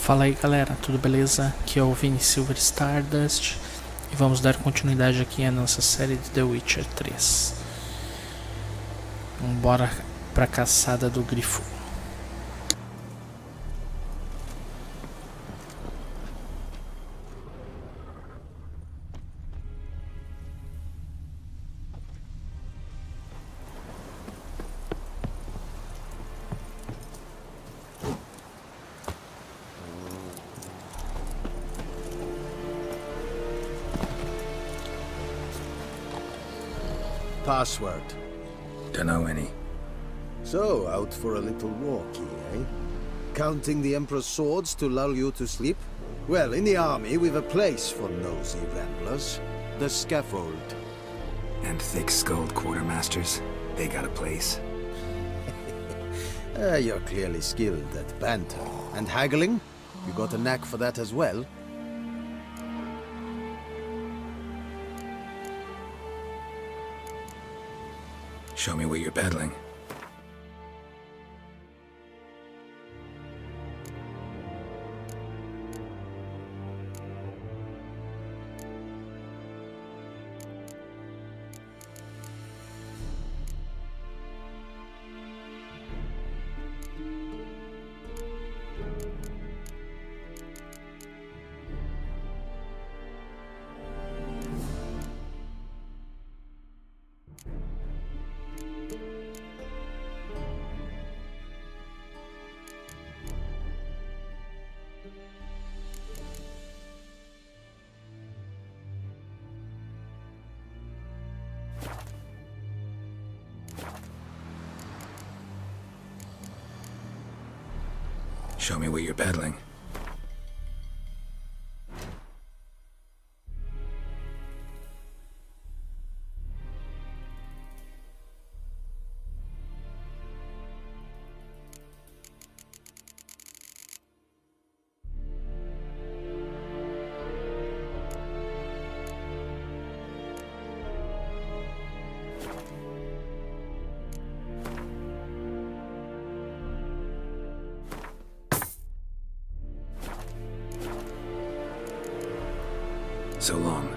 Fala aí galera, tudo beleza? Aqui é o Vini Silver Stardust e vamos dar continuidade aqui à nossa série de The Witcher 3. Bora pra caçada do Grifo. Password. Don't know any. So, out for a little walkie, eh? Counting the Emperor's swords to lull you to sleep? Well, in the army, we've a place for nosy ramblers. The scaffold. And thick-skulled quartermasters, they got a place. You're clearly skilled at banter. And haggling? You got a knack for that as well? Show me what you're peddling. Show me what you're peddling. So long.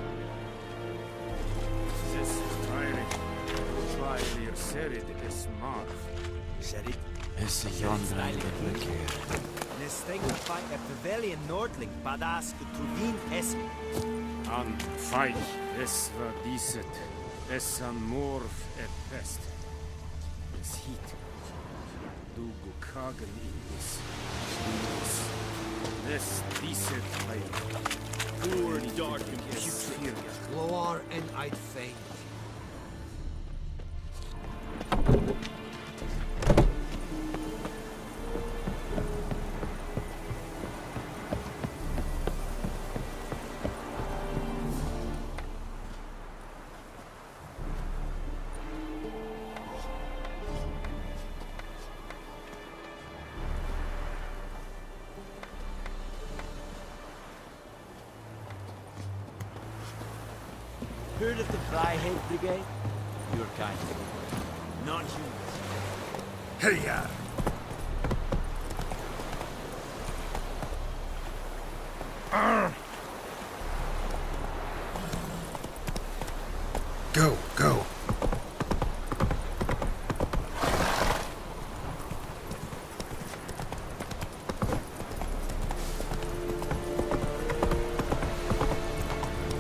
An fight, es var diset, es an morf pest. Es hit. Du kagen in this diset by Poor dark and putrid, Loar and I'd faint. Heard of the Fryhead Brigade? Your kind. Non-human. Hey-ya! Go, go.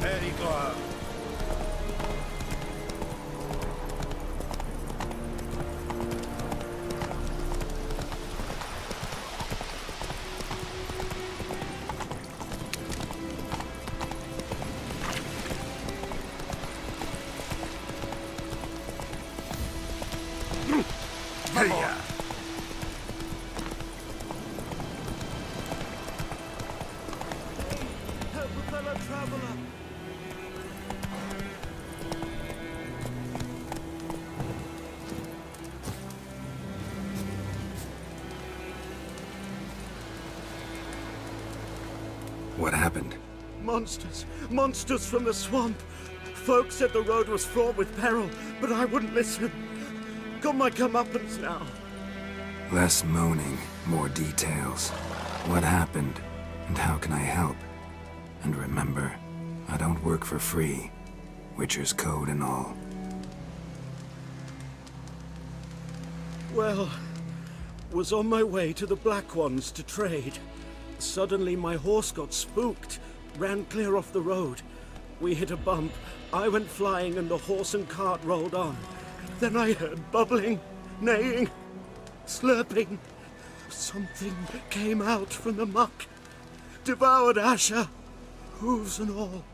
There you go. Hey-ya! Help a fellow traveler! What happened? Monsters! Monsters from the swamp! Folks said the road was fraught with peril, but I wouldn't listen. Got my comeuppance now. Less moaning, more details. What happened? And how can I help? And remember, I don't work for free. Witcher's code and all. Well, was on my way to the Black Ones to trade. Suddenly my horse got spooked, ran clear off the road. We hit a bump, I went flying and the horse and cart rolled on. Then I heard bubbling, neighing, slurping. Something came out from the muck, devoured Asher, hooves and all.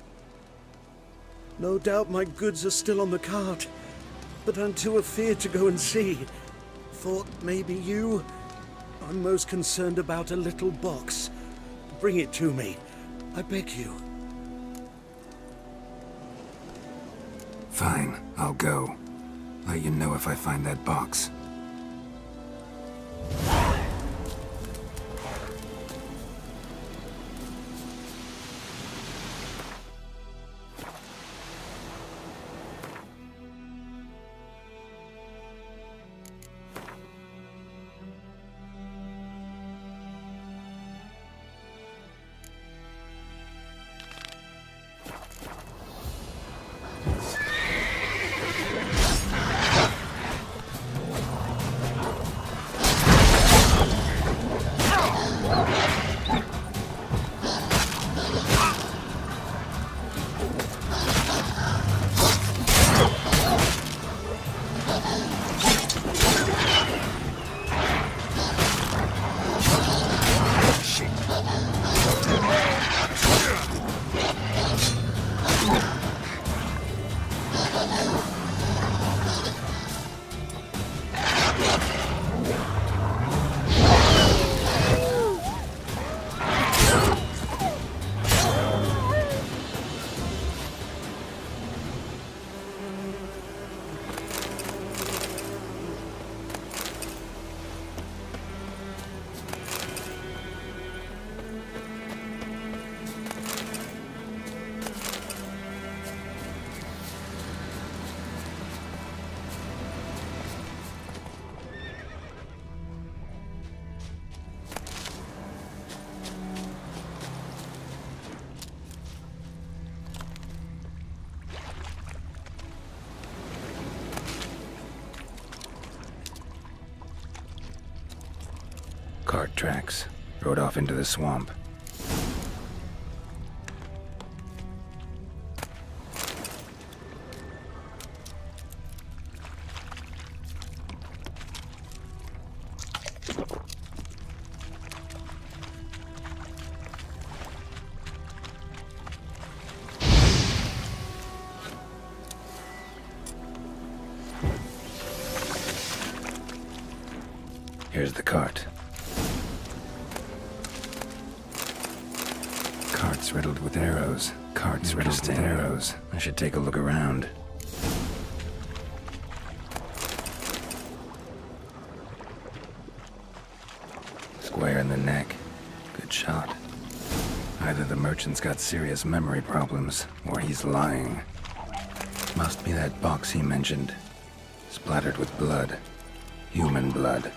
No doubt my goods are still on the cart, but I'm too afeard to go and see. Thought maybe you? I'm most concerned about a little box. Bring it to me, I beg you. Fine, I'll go. Let you know if I find that box. Cart tracks. Rode off into the swamp. Here's the cart. Cart's riddled with arrows. Cart's riddled with arrows. I should take a look around. Square in the neck. Good shot. Either the merchant's got serious memory problems, or he's lying. Must be that box he mentioned. Splattered with blood. Human blood.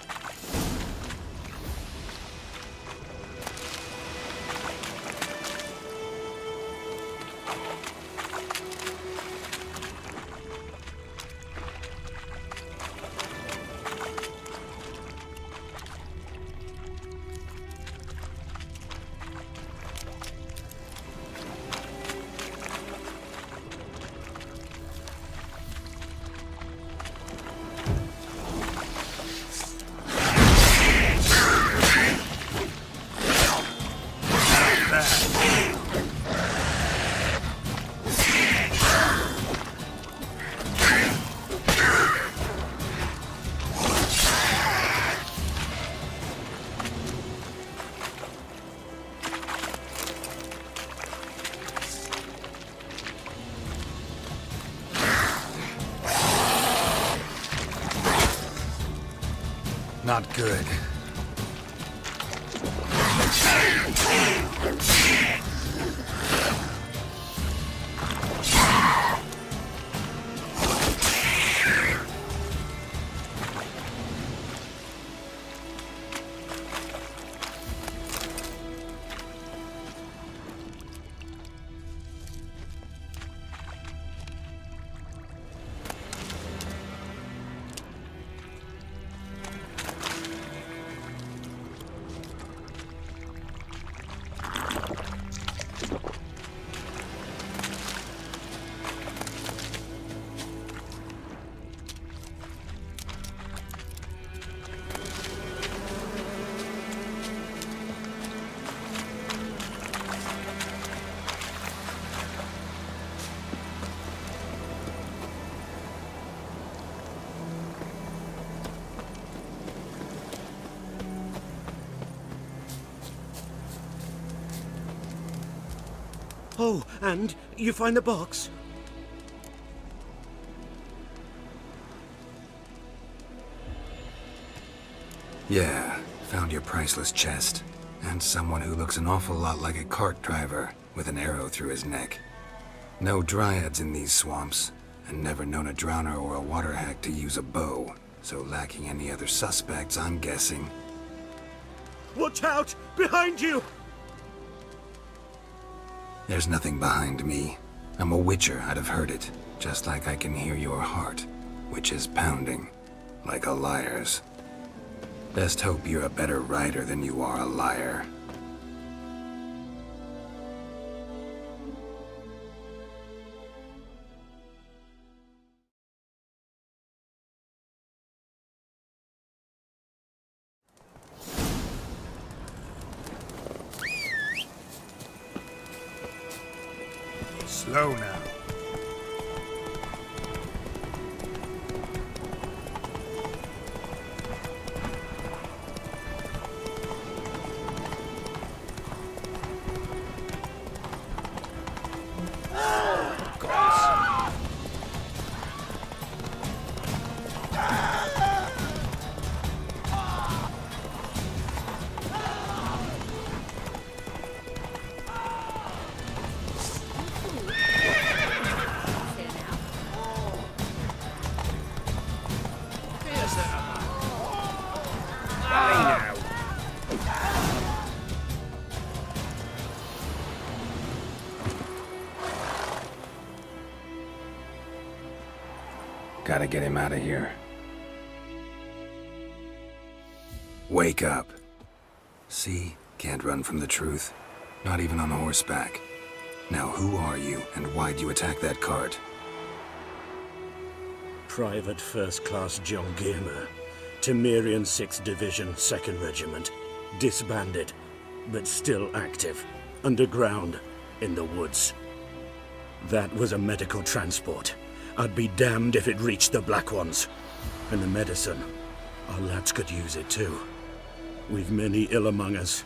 Not good. Oh, and you find the box? Yeah, found your priceless chest. And someone who looks an awful lot like a cart driver with an arrow through his neck. No dryads in these swamps, and never known a drowner or a water hack to use a bow. So lacking any other suspects, I'm guessing. Watch out! Behind you! There's nothing behind me. I'm a witcher, I'd have heard it. Just like I can hear your heart, which is pounding, like a liar's. Best hope you're a better writer than you are a liar. Slow now. Gotta get him out of here. Wake up. See? Can't run from the truth. Not even on horseback. Now who are you, and why'd you attack that cart? Private First Class John Gilmer, Temerian 6th Division, 2nd Regiment. Disbanded, but still active. Underground, in the woods. That was a medical transport. I'd be damned if it reached the Black Ones. And the medicine, our lads could use it too. We've many ill among us.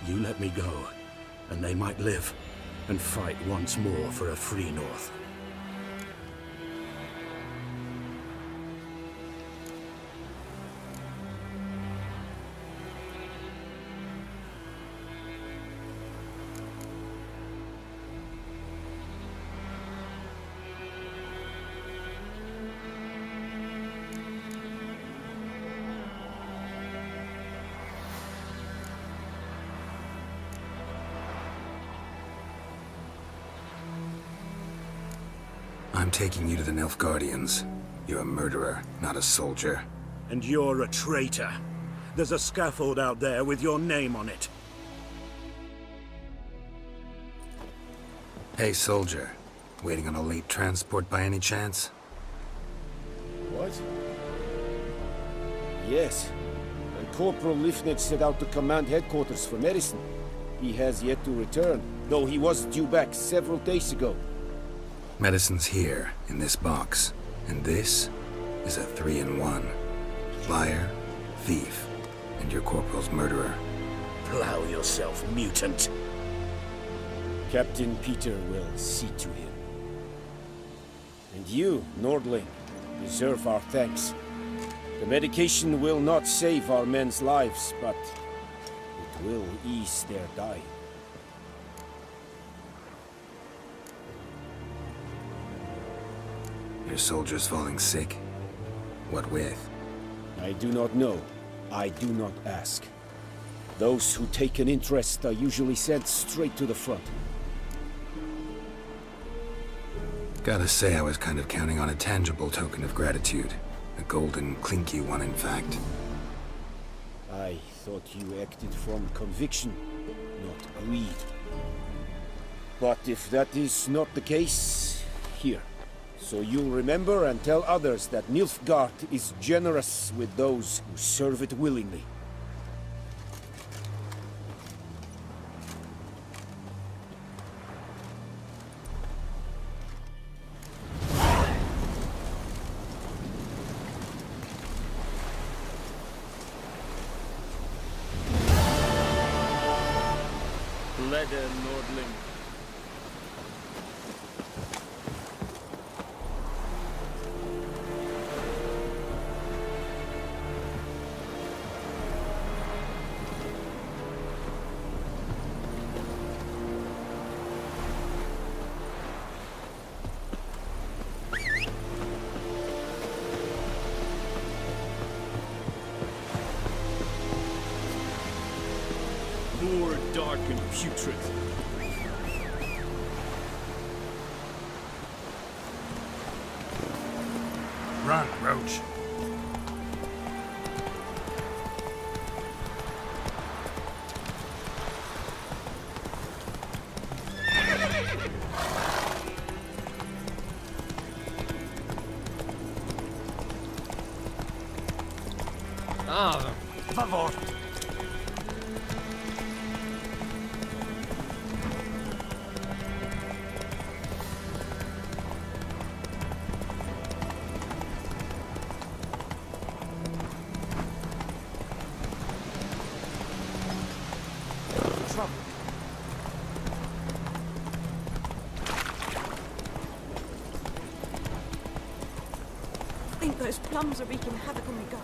You let me go, and they might live, and fight once more for a free North. I'm taking you to the Nilfgaardians. You're a murderer, not a soldier. And you're a traitor. There's a scaffold out there with your name on it. Hey, soldier. Waiting on a late transport by any chance? What? Yes. And Corporal Lifnitz set out to command headquarters for medicine. He has yet to return, though he was due back several days ago. Medicine's here, in this box. And this is a 3-in-1. Liar, thief, and your corporal's murderer. Plow yourself, mutant. Captain Peter will see to him. And you, Nordling, deserve our thanks. The medication will not save our men's lives, but it will ease their dying. Your soldiers falling sick? What with? I do not know. I do not ask. Those who take an interest are usually sent straight to the front. Gotta say, I was kind of counting on a tangible token of gratitude. A golden, clinky one, in fact. I thought you acted from conviction, not greed. But if that is not the case, here. So you'll remember and tell others that Nilfgaard is generous with those who serve it willingly. Leder Nordling. dark and putrid. Run, Roach. Ah, favor. I think those plums are wreaking havoc on my gut.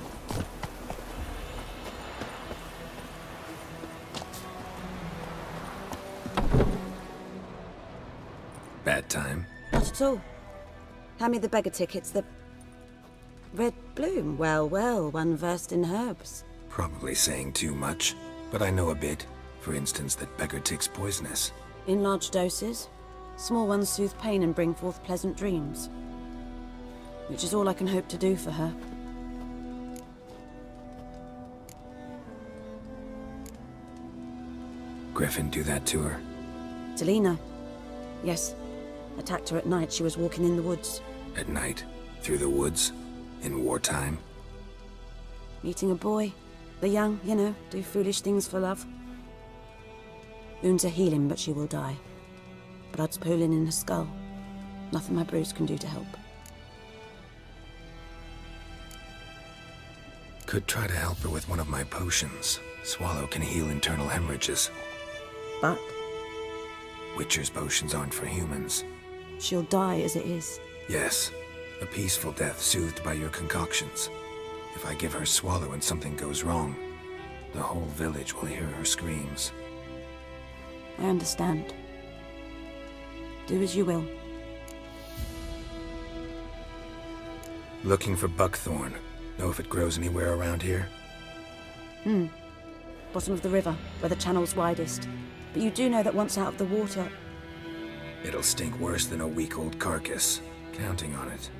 Bad time. Not at all. Hand me the beggar tickets, the red bloom. Well, well, one versed in herbs. Probably saying too much, but I know a bit. For instance, that beggar tick's poisonous. In large doses. Small ones soothe pain and bring forth pleasant dreams. Which is all I can hope to do for her. Griffin do that to her? Delina. Yes. Attacked her at night. She was walking in the woods. At night? Through the woods? In wartime? Meeting a boy. The young, you know, do foolish things for love. Wounds are healing, but she will die. Blood's pooling in her skull. Nothing my bruise can do to help. Could try to help her with one of my potions. Swallow can heal internal hemorrhages. But Witcher's potions aren't for humans. she'll die as it is. Yes, a peaceful death soothed by your concoctions. If I give her Swallow and something goes wrong, the whole village will hear her screams. I understand. Do as you will. Looking for buckthorn. Know if it grows anywhere around here? Bottom of the river, where the channel's widest. But you do know that once out of the water... It'll stink worse than a week-old carcass. Counting on it.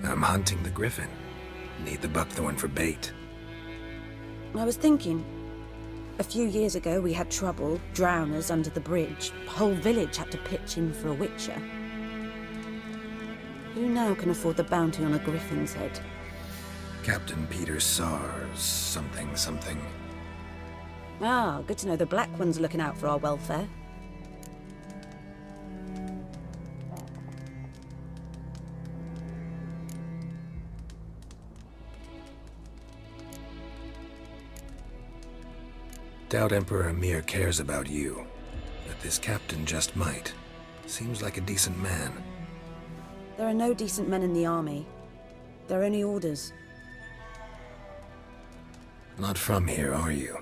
I'm hunting the griffin. Need the buckthorn for bait. I was thinking... A few years ago we had trouble, drowners under the bridge. The whole village had to pitch in for a witcher. Who now can afford the bounty on a griffin's head? Captain Peter Sars, something. Ah, good to know the Black One's looking out for our welfare. Doubt Emperor Emir cares about you. But this captain just might. Seems like a decent man. There are no decent men in the army. They're only orders. Not from here, are you?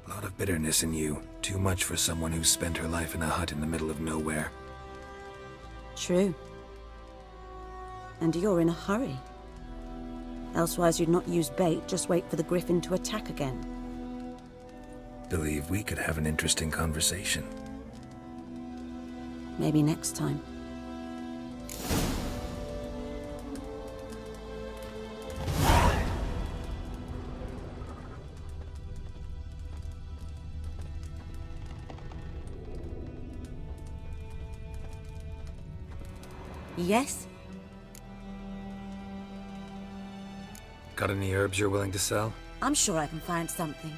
A lot of bitterness in you. Too much for someone who's spent her life in a hut in the middle of nowhere. True. And you're in a hurry. Elsewise you'd not use bait, just wait for the griffin to attack again. Believe we could have an interesting conversation. Maybe next time. Yes? Got any herbs you're willing to sell? I'm sure I can find something.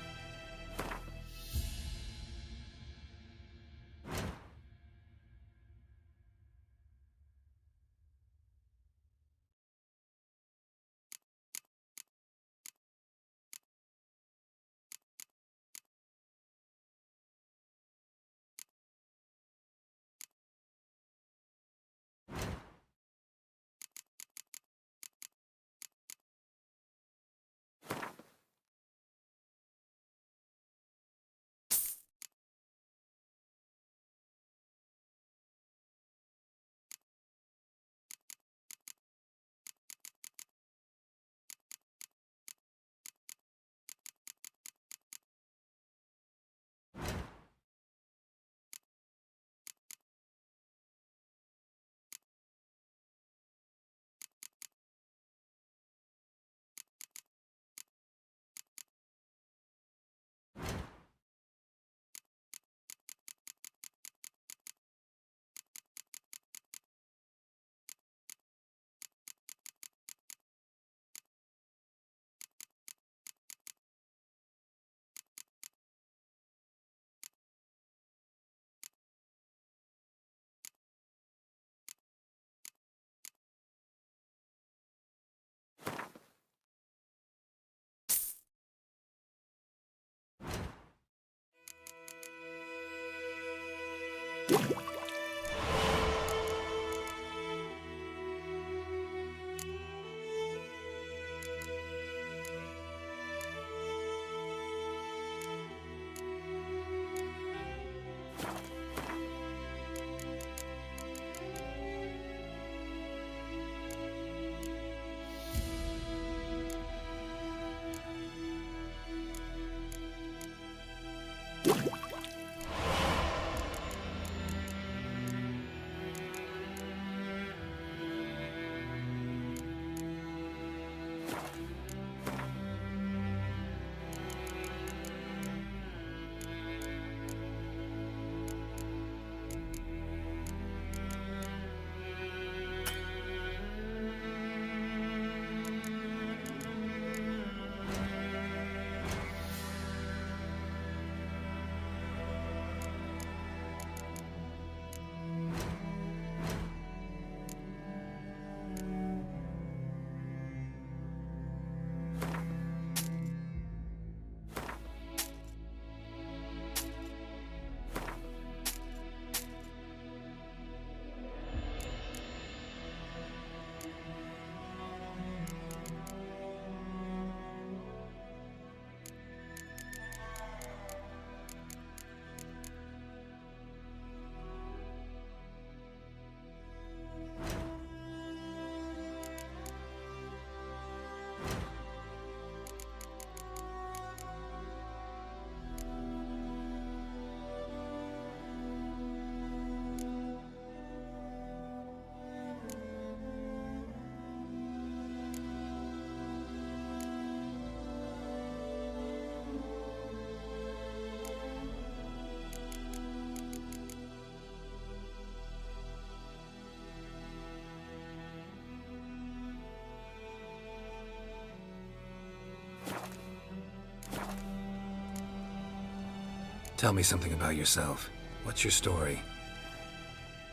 Tell me something about yourself. What's your story?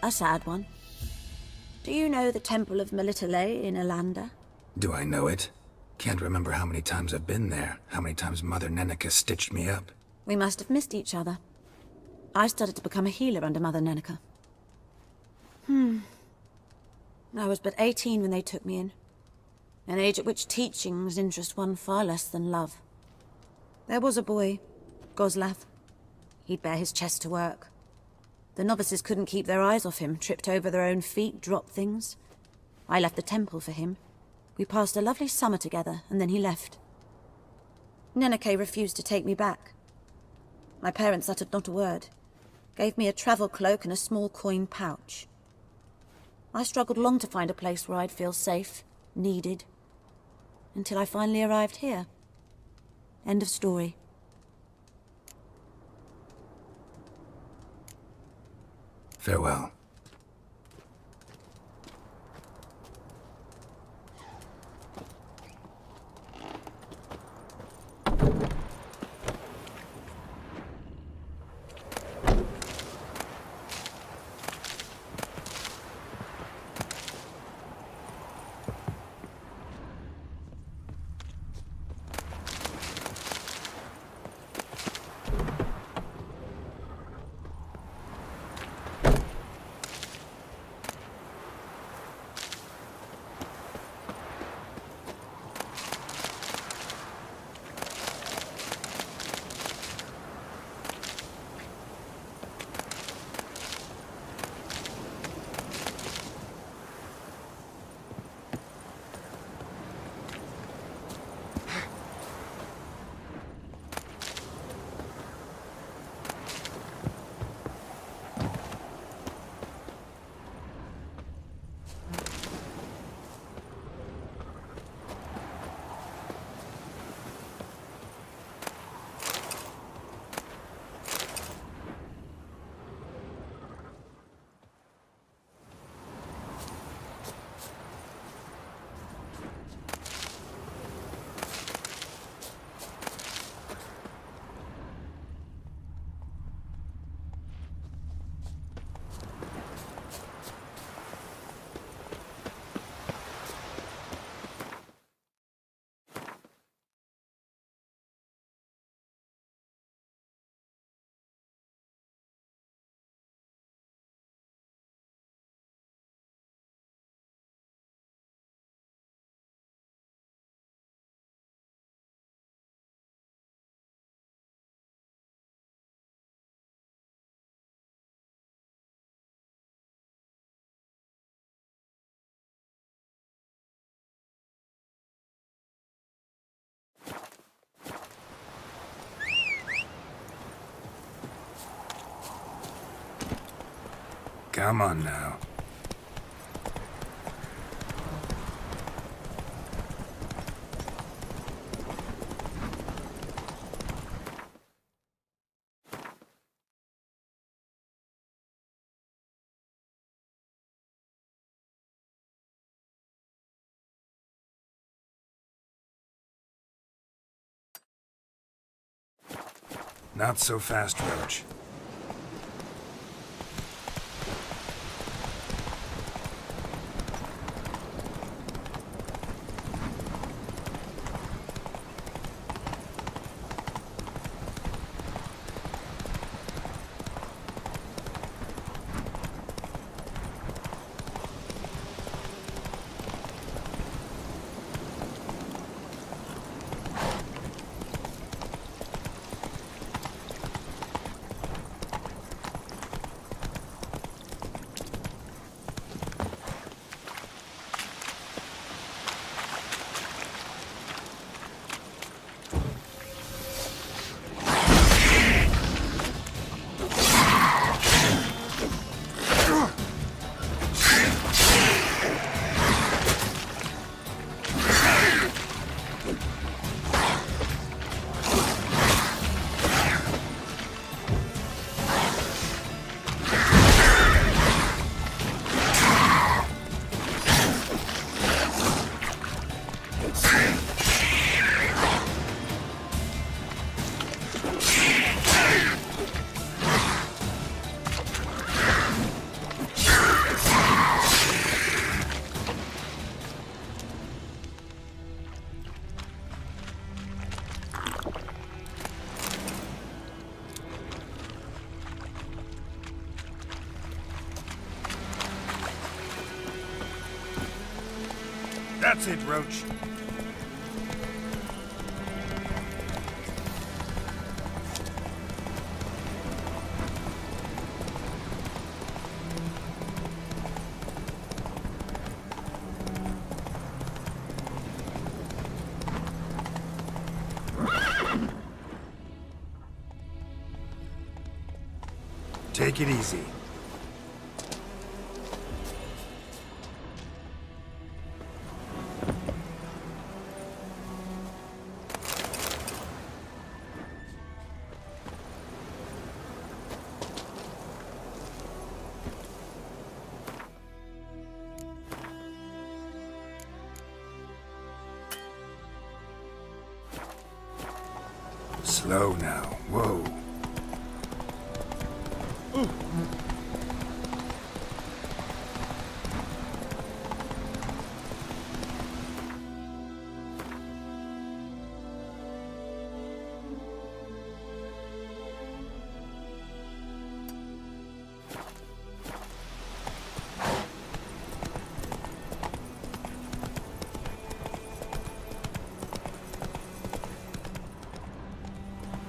A sad one. Do you know the Temple of Melitele in Alanda? Do I know it? Can't remember how many times I've been there, how many times Mother Neneka stitched me up. We must have missed each other. I started to become a healer under Mother Neneka. I was but 18 when they took me in. An age at which teachings interest one far less than love. There was a boy, Goslav. He'd bare his chest to work. The novices couldn't keep their eyes off him, tripped over their own feet, dropped things. I left the temple for him. We passed a lovely summer together, and then he left. Neneke refused to take me back. My parents uttered not a word, gave me a travel cloak and a small coin pouch. I struggled long to find a place where I'd feel safe, needed, until I finally arrived here. End of story. Farewell. Come on now. Not so fast, Roach. That's it, Roach. Take it easy. Slow now. Whoa.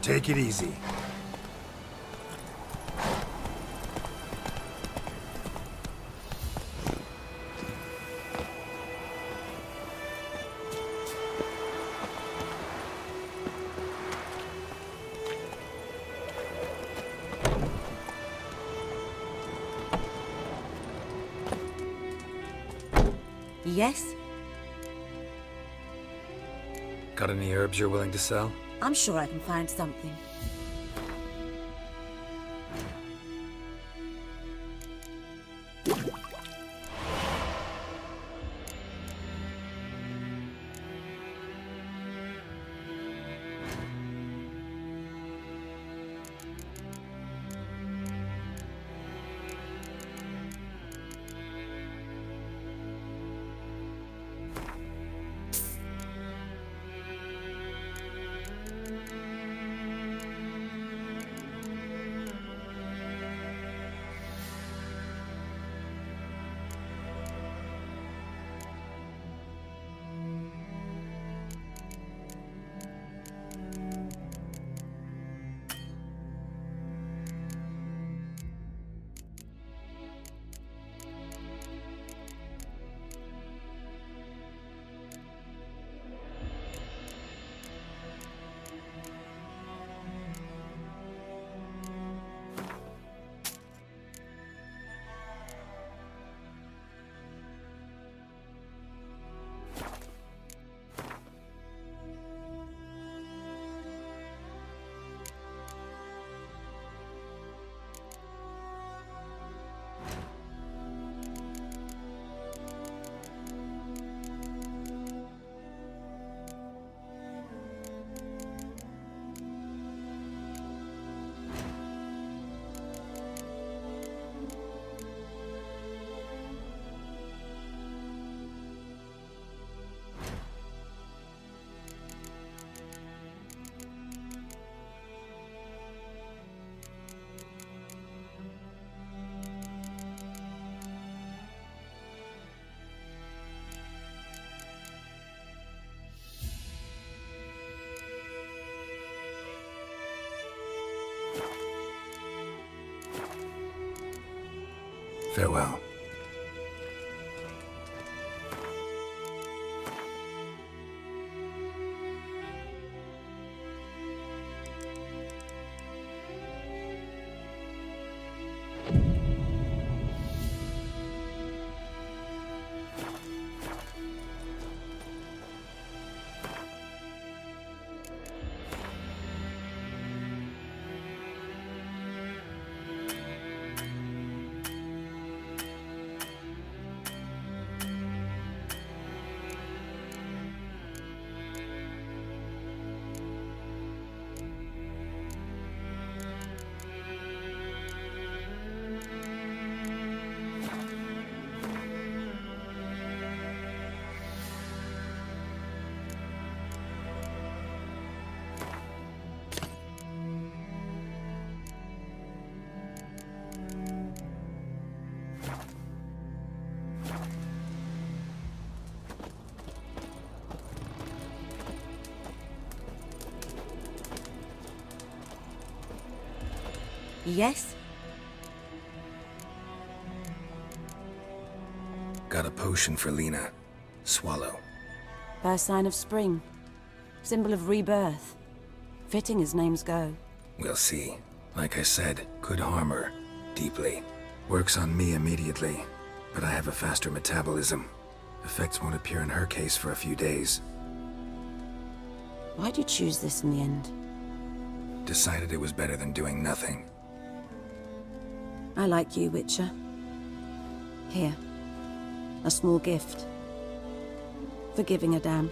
Take it easy. Yes? Got any herbs you're willing to sell? I'm sure I can find something. Farewell. Yes? Got a potion for Lena. Swallow. First sign of spring. Symbol of rebirth. Fitting as names go. We'll see. Like I said, could harm her. Deeply. Works on me immediately, but I have a faster metabolism. Effects won't appear in her case for a few days. Why'd you choose this in the end? Decided it was better than doing nothing. I like you, Witcher. Here. A small gift. For giving a damn.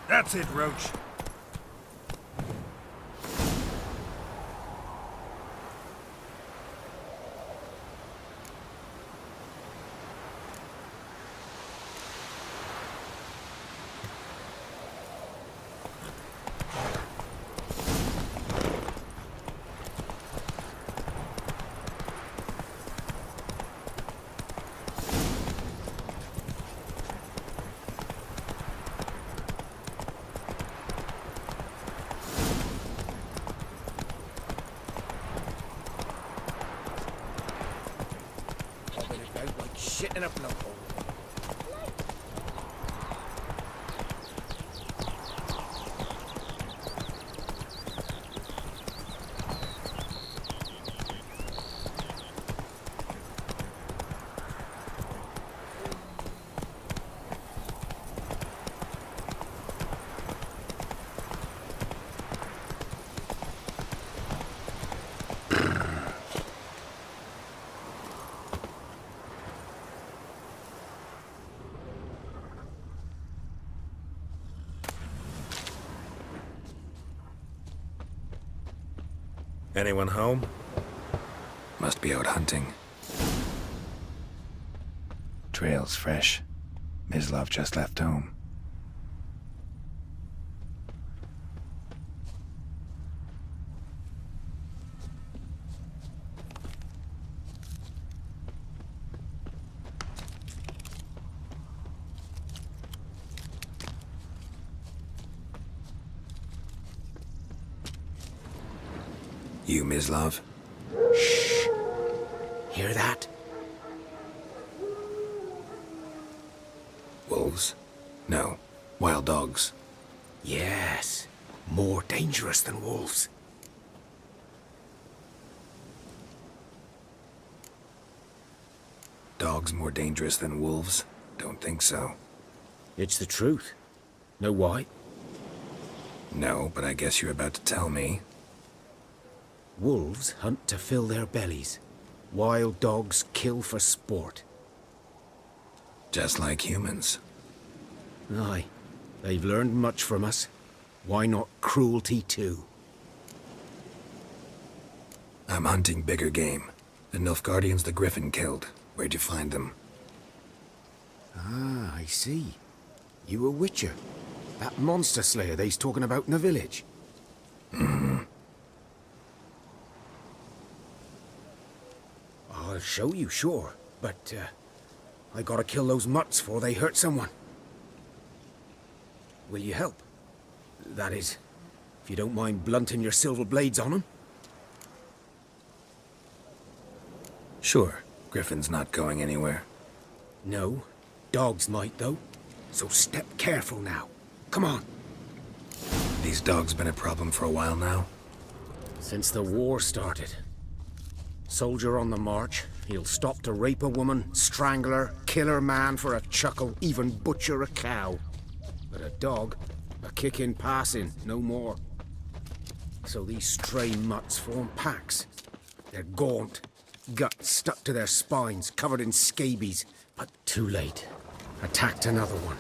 That's it, Roach. Shit in a plug hole. Anyone home? Must be out hunting. Trail's fresh. Mislov just left home. You, Mislav? Shh. Hear that? Wolves? No. Wild dogs. Yes. More dangerous than wolves. Dogs more dangerous than wolves? Don't think so. It's the truth. Know why? No, but I guess you're about to tell me. Wolves hunt to fill their bellies. Wild dogs kill for sport. Just like humans. Aye. They've learned much from us. Why not cruelty too? I'm hunting bigger game. The Nilfgaardians the Griffin killed. Where'd you find them? Ah, I see. You a witcher. That monster slayer they's talking about in the village. Mm-hmm. I'll show you, sure. But, I gotta kill those mutts before they hurt someone. Will you help? That is, if you don't mind blunting your silver blades on them. Sure. Griffin's not going anywhere. No. Dogs might, though. So step careful now. Come on. These dogs been a problem for a while now? Since the war started. Soldier on the march, he'll stop to rape a woman, strangle her, kill her man for a chuckle, even butcher a cow. But a dog, a kick in passing, no more. So these stray mutts form packs. They're gaunt, guts stuck to their spines, covered in scabies. But too late. Attacked another one.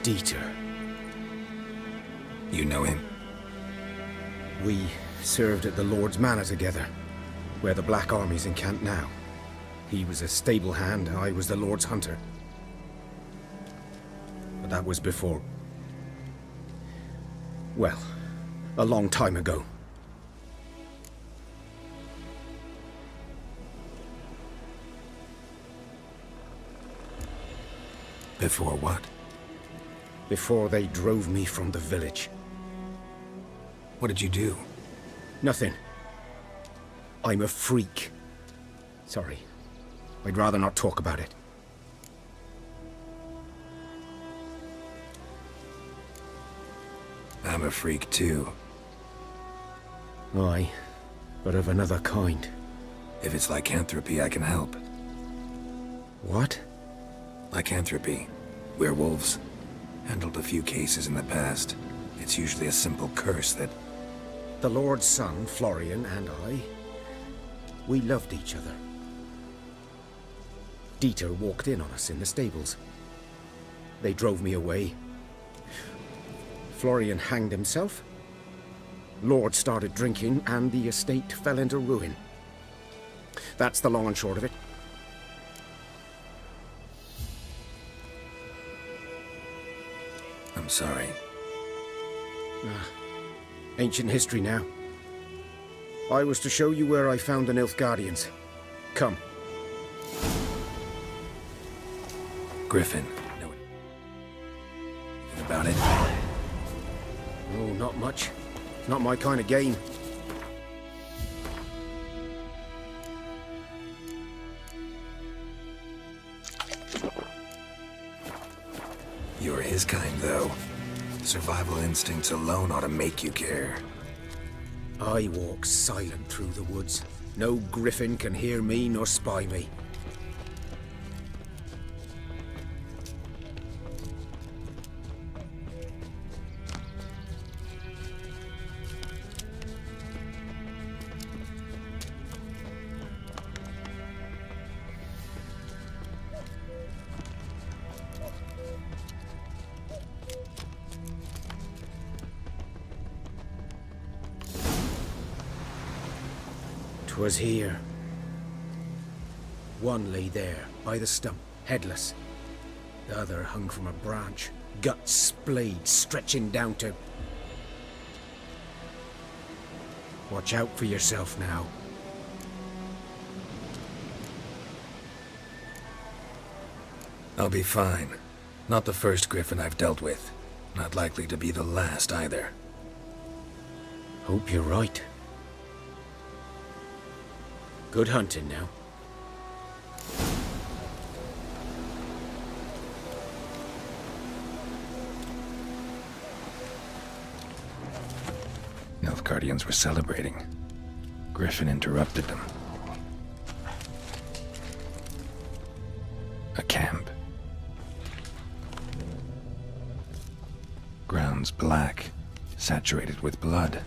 Dieter. You know him? We served at the Lord's Manor together, where the Black Army's encamped now. He was a stable hand, I was the Lord's hunter. But that was before... well, a long time ago. Before what? Before they drove me from the village. What did you do? Nothing. I'm a freak. Sorry. I'd rather not talk about it. I'm a freak too. Aye, but of another kind. If it's lycanthropy, I can help. What? Lycanthropy. Werewolves. Handled a few cases in the past. It's usually a simple curse that... The Lord's son, Florian, and I... we loved each other. Dieter walked in on us in the stables. They drove me away. Florian hanged himself. Lord started drinking, and the estate fell into ruin. That's the long and short of it. I'm sorry. Ancient history now. I was to show you where I found the Nilfgaardians. Come. Griffin. Know anything about it? Oh, not much. Not my kind of game. You're his kind, though. Survival instincts alone ought to make you care. I walk silent through the woods. No griffin can hear me nor spy me. Was here. One lay there, by the stump, headless. The other hung from a branch, guts splayed, stretching down to... Watch out for yourself now. I'll be fine. Not the first griffin I've dealt with. Not likely to be the last either. Hope you're right. Good hunting now. Nilfgaardians were celebrating. Griffin interrupted them. A camp. Grounds black, saturated with blood.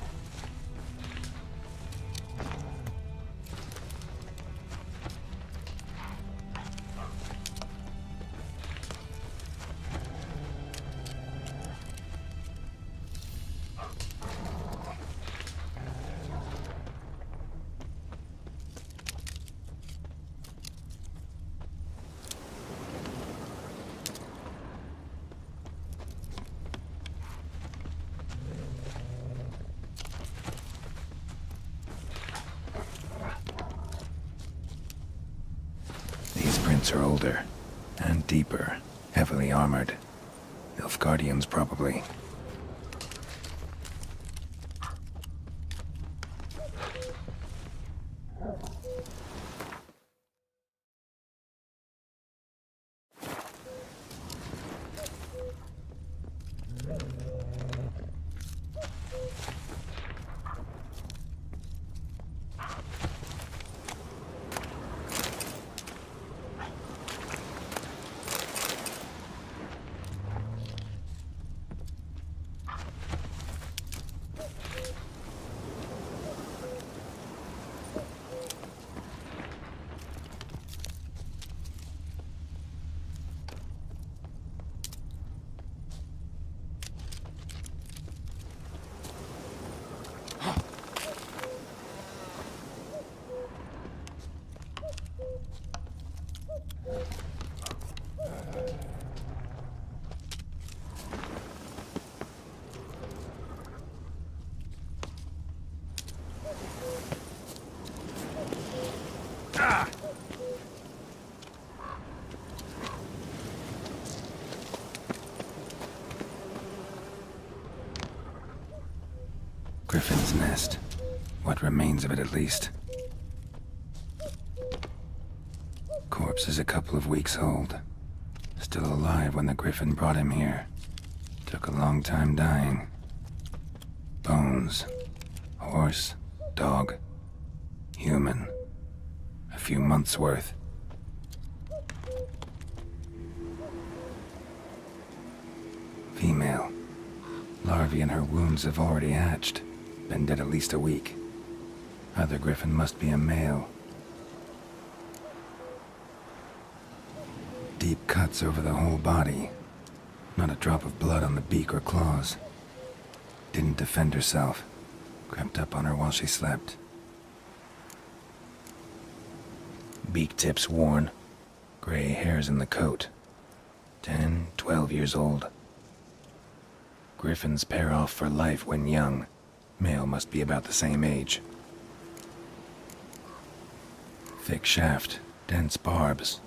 Are older and deeper, heavily armored. Nilfgaardians, probably. Griffin's nest. What remains of it, at least. Corpse is a couple of weeks old. Still alive when the Griffin brought him here. Took a long time dying. Bones. Horse. Dog. Human. A few months' worth. Female. Larvae in her wounds have already hatched. Been dead at least a week. Other Griffin must be a male. Deep cuts over the whole body. Not a drop of blood on the beak or claws. Didn't defend herself. Crept up on her while she slept. Beak tips worn. Gray hairs in the coat. 10, 12 years old. Griffins pair off for life when young. Male must be about the same age. Thick shaft, dense barbs.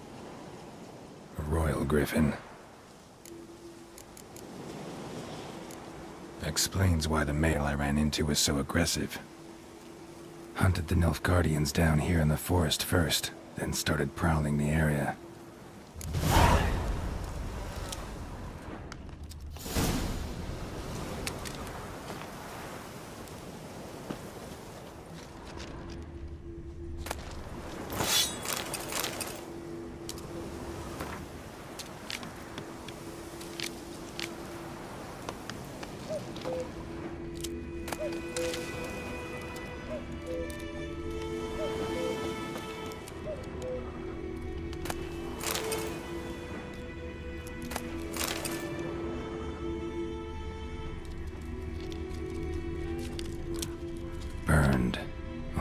A royal griffin. Explains why the male I ran into was so aggressive. Hunted the Nilfgaardians down here in the forest first, then started prowling the area.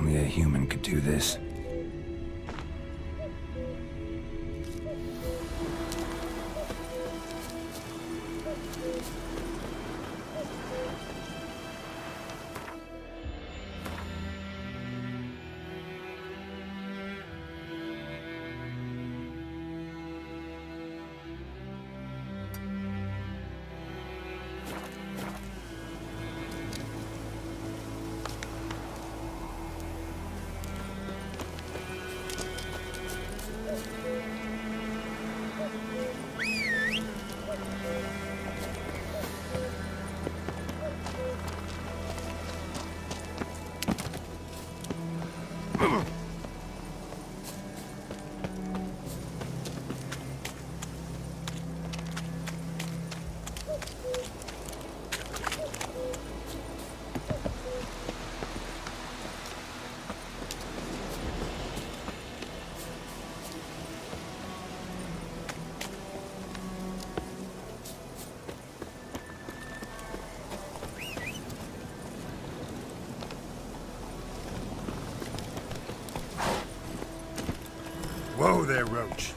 Only a human could do this. Whoa there, Roach.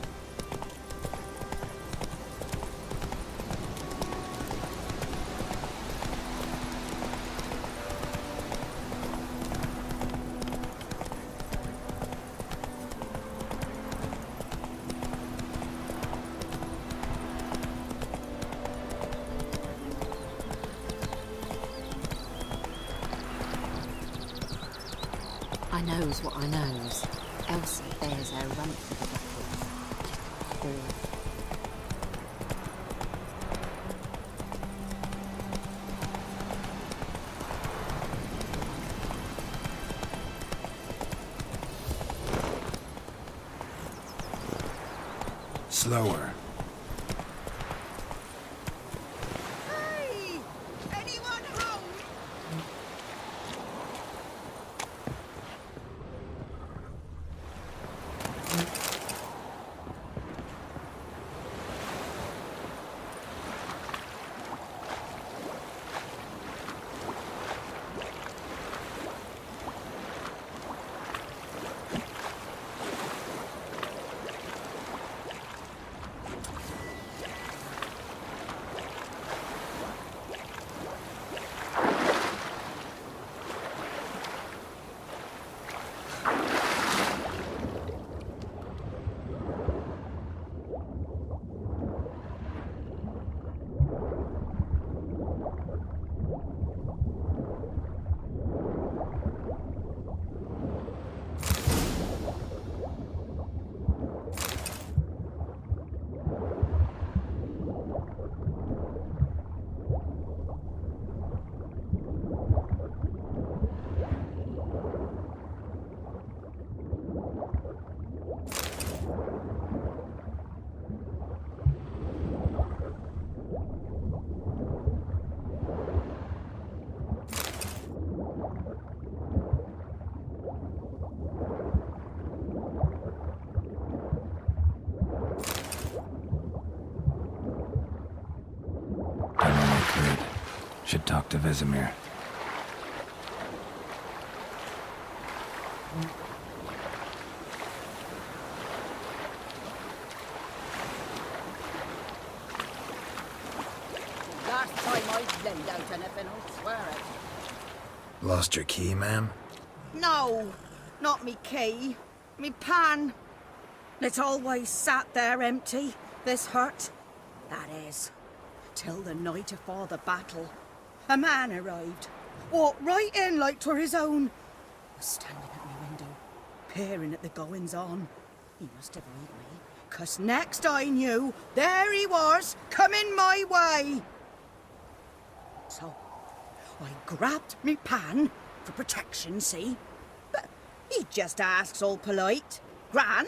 I knows what I knows. Elsie bears her rump for the buckles. Slower. Hey! Anyone home? Should talk to Vesemir. Last time I lend out anything, I'll swear it. Lost your key, ma'am? No, not me key. Me pan. It always sat there empty, this hut. That is, till the night afore the battle. A man arrived, walked right in like 'twere his own. Was standing at my window, peering at the goings-on. He must have heard me, 'cause next I knew, there he was, coming my way. So, I grabbed me pan, for protection, see? But he just asks all polite, Gran,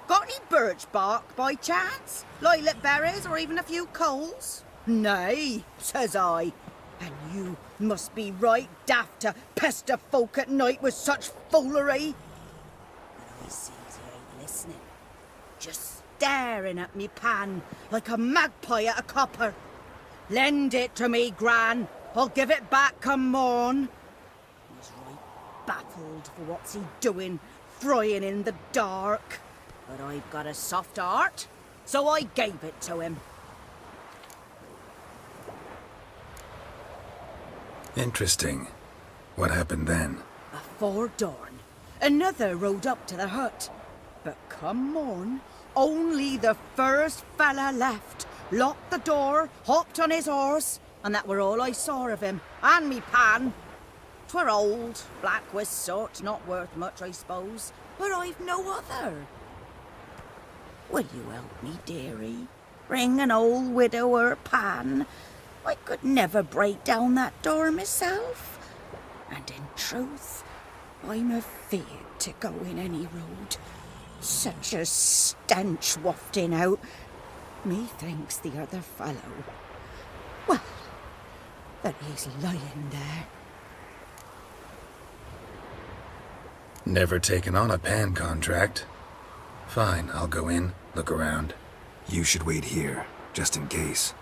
got any birch bark by chance? Lilac berries or even a few coals? Nay, says I. And you must be right daft to pester folk at night with such foolery. But I sees he ain't listening. Just staring at me pan like a magpie at a copper. Lend it to me, Gran. I'll give it back come morn. He's right. baffled for what's he doing, frying in the dark. But I've got a soft heart, so I gave it to him. Interesting. What happened then? Afore dawn, another rode up to the hut. But come morn, only the first fella left, locked the door, hopped on his horse, and that were all I saw of him, and me pan. 'Twere old, black with soot, not worth much, I suppose, but I've no other. Will you help me, dearie? Bring an old widower pan. I could never break down that door myself. And in truth, I'm afeard to go in any road. Such a stench wafting out. Methinks the other fellow, well, that he's lying there. Never taken on a pan contract. Fine, I'll go in, look around. You should wait here, just in case.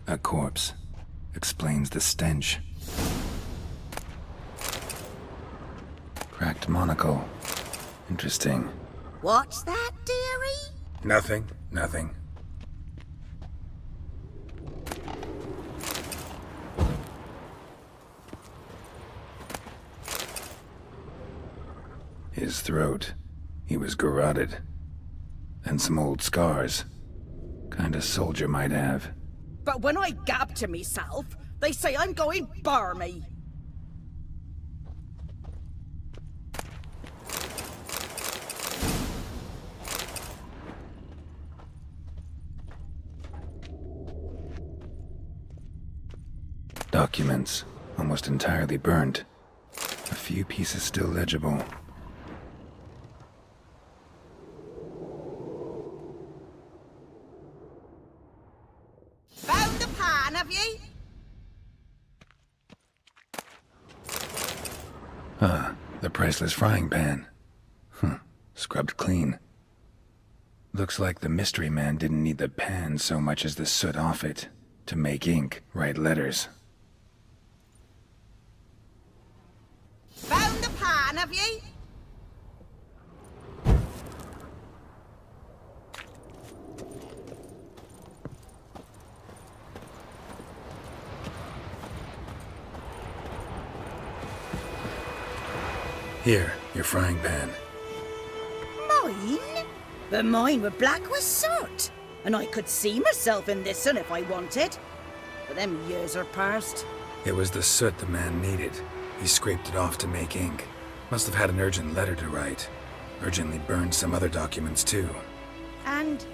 A corpse. Explains the stench. Cracked monocle. Interesting. What's that, dearie? Nothing. His throat. He was garroted. And some old scars. Kinda soldier might have. But when I gab to myself, they say I'm going barmy. Documents, almost entirely burnt. A few pieces still legible. Found the pan, have ye? Ah, the priceless frying pan. Scrubbed clean. Looks like the mystery man didn't need the pan so much as the soot off it to make ink, write letters. Found the pan, have ye? Here, your frying pan. Mine? But mine were black with soot, and I could see myself in this one if I wanted. But them years are past. It was the soot the man needed. He scraped it off to make ink. Must have had an urgent letter to write. Urgently burned some other documents too. And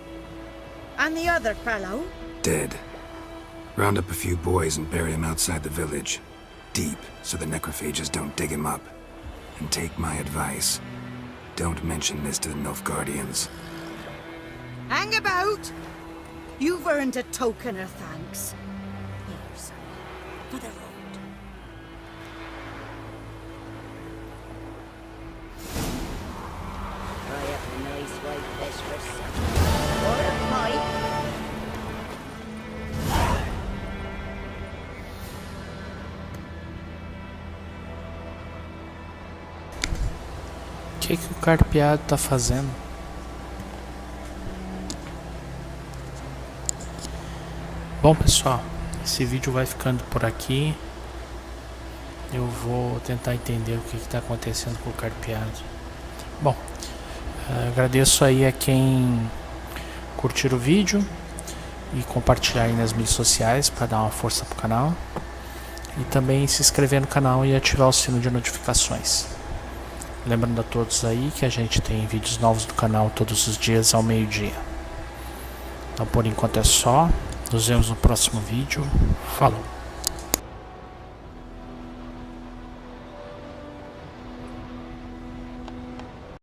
the other fellow? Dead. Round up a few boys and bury him outside the village. Deep, so the necrophages don't dig him up. And take my advice. Don't mention this to the Nilfgaardians. Hang about! You've earned a token of thanks. Here, son, for the road. Try up a nice white fish for supper. Or a pipe. O que o carpeado tá fazendo? Bom, pessoal, esse vídeo vai ficando por aqui. Eu vou tentar entender o que está acontecendo com o carpeado. Bom, agradeço aí a quem curtir o vídeo. e compartilhar aí nas mídias sociais para dar uma força pro canal. E também se inscrever no canal e ativar o sino de notificações. Lembrando a todos aí que a gente tem vídeos novos do canal todos os dias ao meio-dia. Então por enquanto é só. Nos vemos no próximo vídeo. Falou!